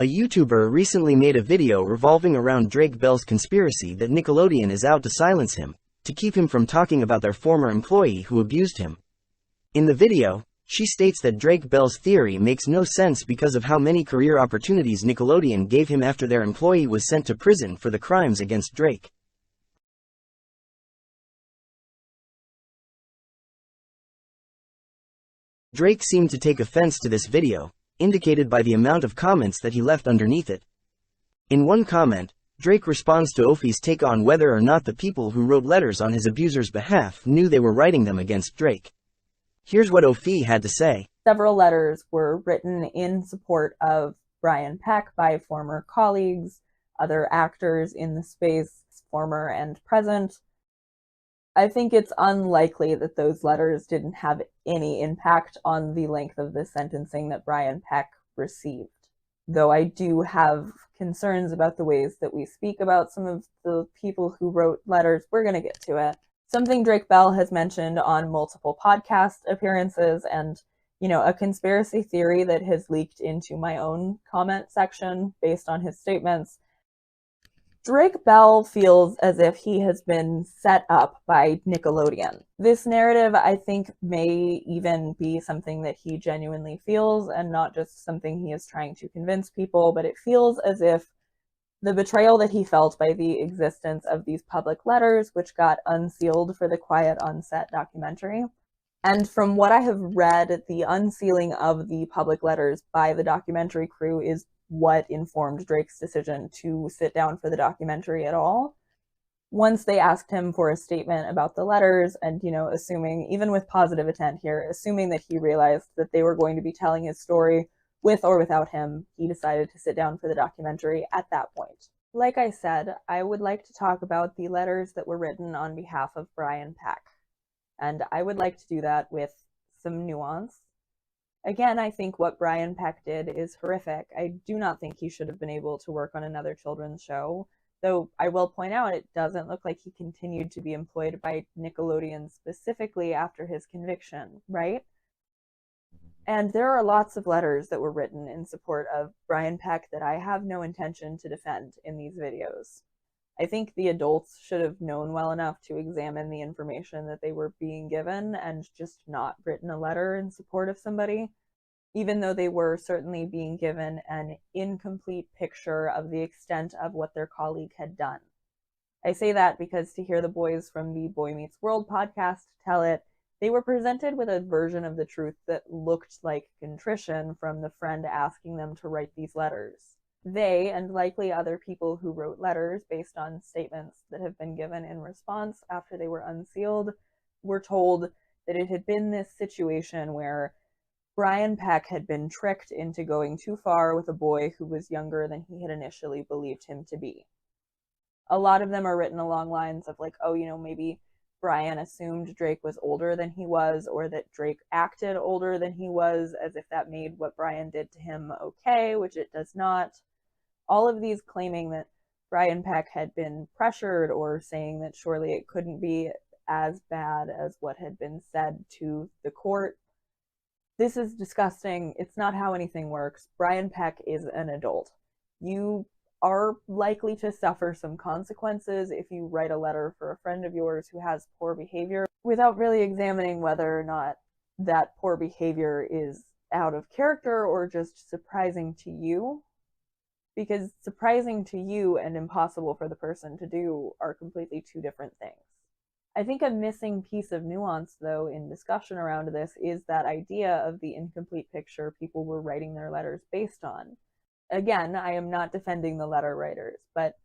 A YouTuber recently made a video revolving around Drake Bell's conspiracy that Nickelodeon is out to silence him, to keep him from talking about their former employee who abused him. In the video, she states that Drake Bell's theory makes no sense because of how many career opportunities Nickelodeon gave him after their employee was sent to prison for the crimes against Drake. Drake seemed to take offense to this video, indicated by the amount of comments that he left underneath it. In one comment, Drake responds to Ophie's take on whether or not the people who wrote letters on his abuser's behalf knew they were writing them against Drake. Here's what Ophie had to say. Several letters were written in support of Brian Peck by former colleagues, other actors in the space, former and present. I think it's unlikely that those letters didn't have any impact on the length of the sentencing that Brian Peck received. Though I do have concerns about the ways that we speak about some of the people who wrote letters. We're going to get to it. Something Drake Bell has mentioned on multiple podcast appearances, and, a conspiracy theory that has leaked into my own comment section based on his statements. Drake Bell feels as if he has been set up by Nickelodeon. This narrative, I think, may even be something that he genuinely feels and not just something he is trying to convince people, but it feels as if the betrayal that he felt by the existence of these public letters, which got unsealed for the Quiet on Set documentary. And from what I have read, the unsealing of the public letters by the documentary crew is what informed Drake's decision to sit down for the documentary at all. Once they asked him for a statement about the letters and, assuming, even with positive intent here, assuming that he realized that they were going to be telling his story with or without him, he decided to sit down for the documentary at that point. Like I said, I would like to talk about the letters that were written on behalf of Brian Peck. And I would like to do that with some nuance. Again, I think what Brian Peck did is horrific. I do not think he should have been able to work on another children's show, though I will point out it doesn't look like he continued to be employed by Nickelodeon specifically after his conviction, right? And there are lots of letters that were written in support of Brian Peck that I have no intention to defend in these videos. I think the adults should have known well enough to examine the information that they were being given and just not written a letter in support of somebody, even though they were certainly being given an incomplete picture of the extent of what their colleague had done. I say that because to hear the boys from the Boy Meets World podcast tell it, they were presented with a version of the truth that looked like contrition from the friend asking them to write these letters. They, and likely other people who wrote letters based on statements that have been given in response after they were unsealed, were told that it had been this situation where Brian Peck had been tricked into going too far with a boy who was younger than he had initially believed him to be. A lot of them are written along lines of like, maybe Brian assumed Drake was older than he was, or that Drake acted older than he was, as if that made what Brian did to him okay, which it does not. All of these claiming that Brian Peck had been pressured or saying that surely it couldn't be as bad as what had been said to the court. This is disgusting. It's not how anything works. Brian Peck is an adult. You are likely to suffer some consequences if you write a letter for a friend of yours who has poor behavior without really examining whether or not that poor behavior is out of character or just surprising to you. Because surprising to you and impossible for the person to do are completely two different things. I think a missing piece of nuance, though, in discussion around this is that idea of the incomplete picture people were writing their letters based on. Again, I am not defending the letter writers, but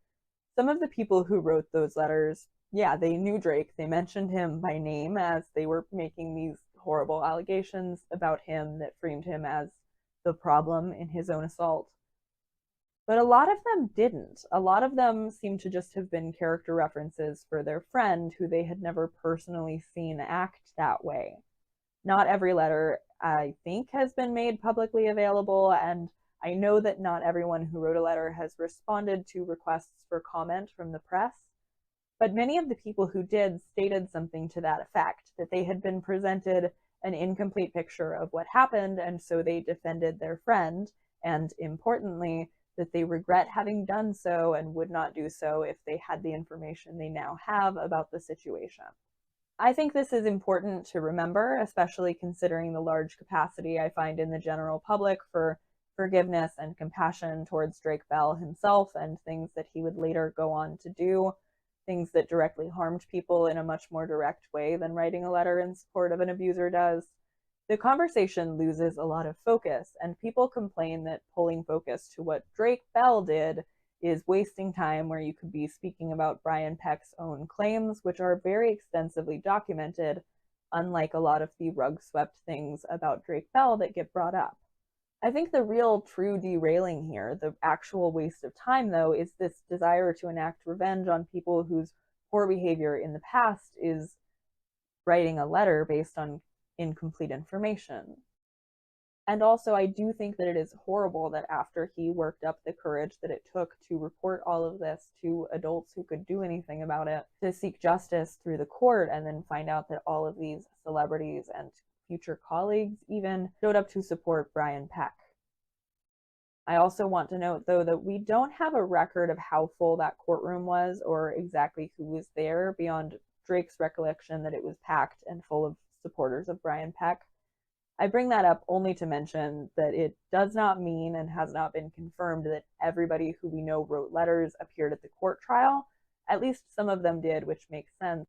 some of the people who wrote those letters, yeah, they knew Drake. They mentioned him by name as they were making these horrible allegations about him that framed him as the problem in his own assault. But a lot of them didn't. A lot of them seem to just have been character references for their friend who they had never personally seen act that way. Not every letter, I think, has been made publicly available, and I know that not everyone who wrote a letter has responded to requests for comment from the press, but many of the people who did stated something to that effect, that they had been presented an incomplete picture of what happened, and so they defended their friend, and importantly, that they regret having done so and would not do so if they had the information they now have about the situation. I think this is important to remember, especially considering the large capacity I find in the general public for forgiveness and compassion towards Drake Bell himself and things that he would later go on to do, things that directly harmed people in a much more direct way than writing a letter in support of an abuser does. The conversation loses a lot of focus, and people complain that pulling focus to what Drake Bell did is wasting time where you could be speaking about Brian Peck's own claims, which are very extensively documented, unlike a lot of the rug-swept things about Drake Bell that get brought up. I think the real true derailing here, the actual waste of time though, is this desire to enact revenge on people whose poor behavior in the past is writing a letter based on incomplete information. And also, I do think that it is horrible that after he worked up the courage that it took to report all of this to adults who could do anything about it, to seek justice through the court, and then find out that all of these celebrities and future colleagues even showed up to support Brian Peck. I also want to note, though, that we don't have a record of how full that courtroom was or exactly who was there beyond Drake's recollection that it was packed and full of supporters of Brian Peck. I bring that up only to mention that it does not mean and has not been confirmed that everybody who we know wrote letters appeared at the court trial. At least some of them did, which makes sense.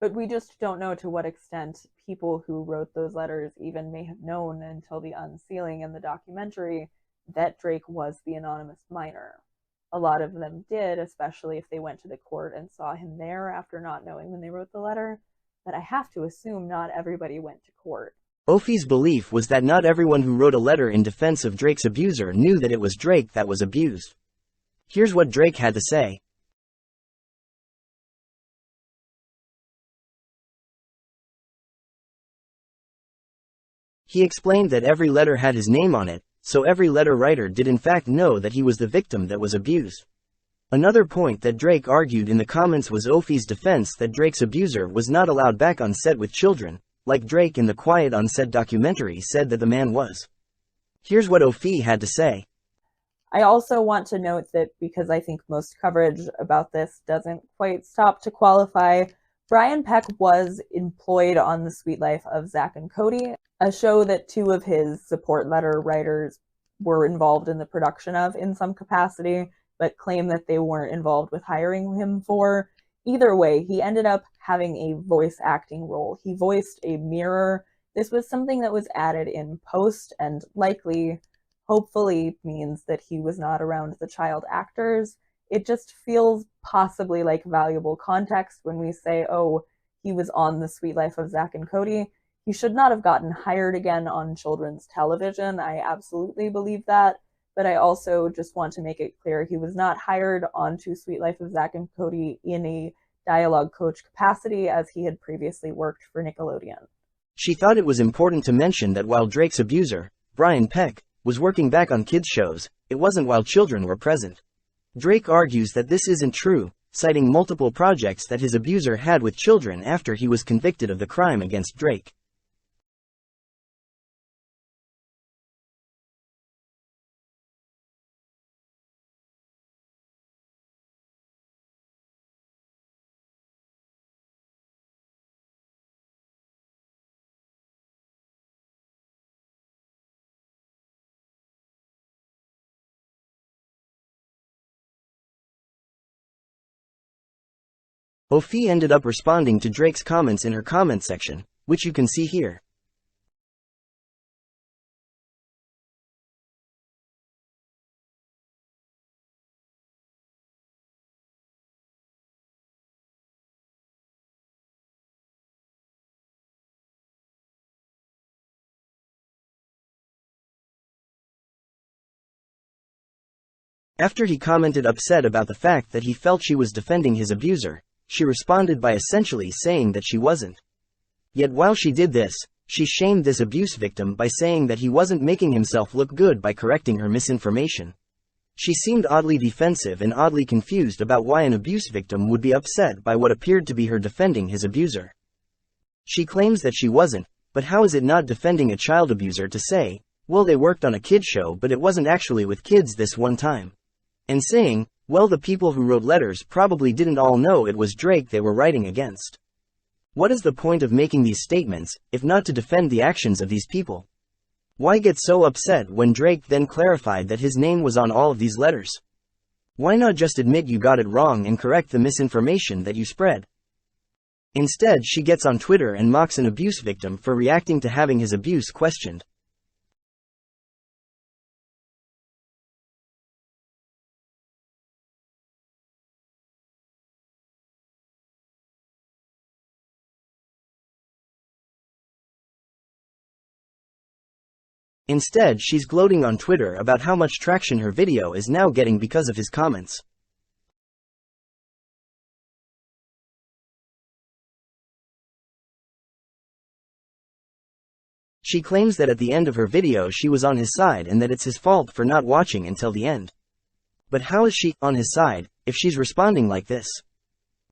But we just don't know to what extent people who wrote those letters even may have known until the unsealing in the documentary that Drake was the anonymous minor. A lot of them did, especially if they went to the court and saw him there after not knowing when they wrote the letter. But I have to assume not everybody went to court. Ophi's belief was that not everyone who wrote a letter in defense of Drake's abuser knew that it was Drake that was abused. Here's what Drake had to say. He explained that every letter had his name on it, so every letter writer did in fact know that he was the victim that was abused. Another point that Drake argued in the comments was Ophi's defense that Drake's abuser was not allowed back on set with children, like Drake in the Quiet on Set documentary said that the man was. Here's what Ophi had to say. I also want to note that because I think most coverage about this doesn't quite stop to qualify, Brian Peck was employed on The Sweet Life of Zack and Cody, a show that two of his support letter writers were involved in the production of in some capacity, but claim that they weren't involved with hiring him for. Either way, he ended up having a voice acting role. He voiced a mirror. This was something that was added in post and likely, hopefully, means that he was not around the child actors. It just feels possibly like valuable context when we say, oh, he was on The Sweet Life of Zack and Cody. He should not have gotten hired again on children's television. I absolutely believe that. But I also just want to make it clear he was not hired onto Sweet Life of Zack and Cody in a dialogue coach capacity as he had previously worked for Nickelodeon. She thought it was important to mention that while Drake's abuser, Brian Peck, was working back on kids' shows, it wasn't while children were present. Drake argues that this isn't true, citing multiple projects that his abuser had with children after he was convicted of the crime against Drake. Ophi ended up responding to Drake's comments in her comment section, which you can see here. After he commented upset about the fact that he felt she was defending his abuser, she responded by essentially saying that she wasn't. Yet while she did this, she shamed this abuse victim by saying that he wasn't making himself look good by correcting her misinformation. She seemed oddly defensive and oddly confused about why an abuse victim would be upset by what appeared to be her defending his abuser. She claims that she wasn't, but how is it not defending a child abuser to say, well, they worked on a kid show but it wasn't actually with kids this one time? And saying, well, the people who wrote letters probably didn't all know it was Drake they were writing against. What is the point of making these statements, if not to defend the actions of these people? Why get so upset when Drake then clarified that his name was on all of these letters? Why not just admit you got it wrong and correct the misinformation that you spread? Instead, she gets on Twitter and mocks an abuse victim for reacting to having his abuse questioned. Instead, she's gloating on Twitter about how much traction her video is now getting because of his comments. She claims that at the end of her video she was on his side and that it's his fault for not watching until the end. But how is she on his side if she's responding like this?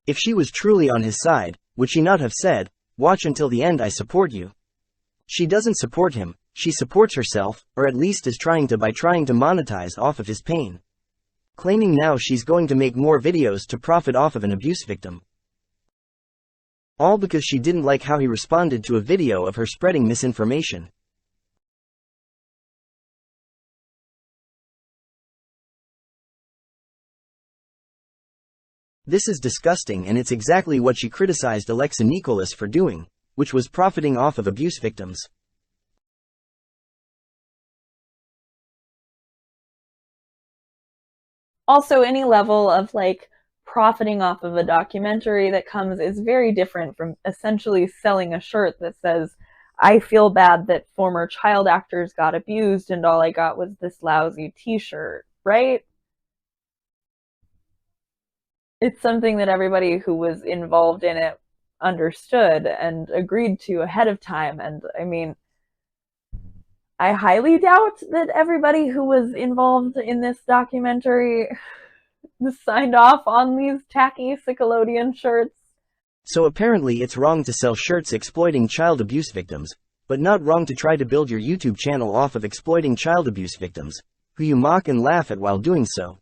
If she was truly on his side, would she not have said, "Watch until the end, I support you"? She doesn't support him, she supports herself, or at least is trying to by trying to monetize off of his pain. Claiming now she's going to make more videos to profit off of an abuse victim. All because she didn't like how he responded to a video of her spreading misinformation. This is disgusting, and it's exactly what she criticized Alexa Nicholas for doing, which was profiting off of abuse victims. Also, any level of profiting off of a documentary that comes is very different from essentially selling a shirt that says, "I feel bad that former child actors got abused and all I got was this lousy t-shirt," right? It's something that everybody who was involved in it understood and agreed to ahead of time. And I mean, I highly doubt that everybody who was involved in this documentary signed off on these tacky Nickelodeon shirts. So apparently it's wrong to sell shirts exploiting child abuse victims, but not wrong to try to build your YouTube channel off of exploiting child abuse victims, who you mock and laugh at while doing so.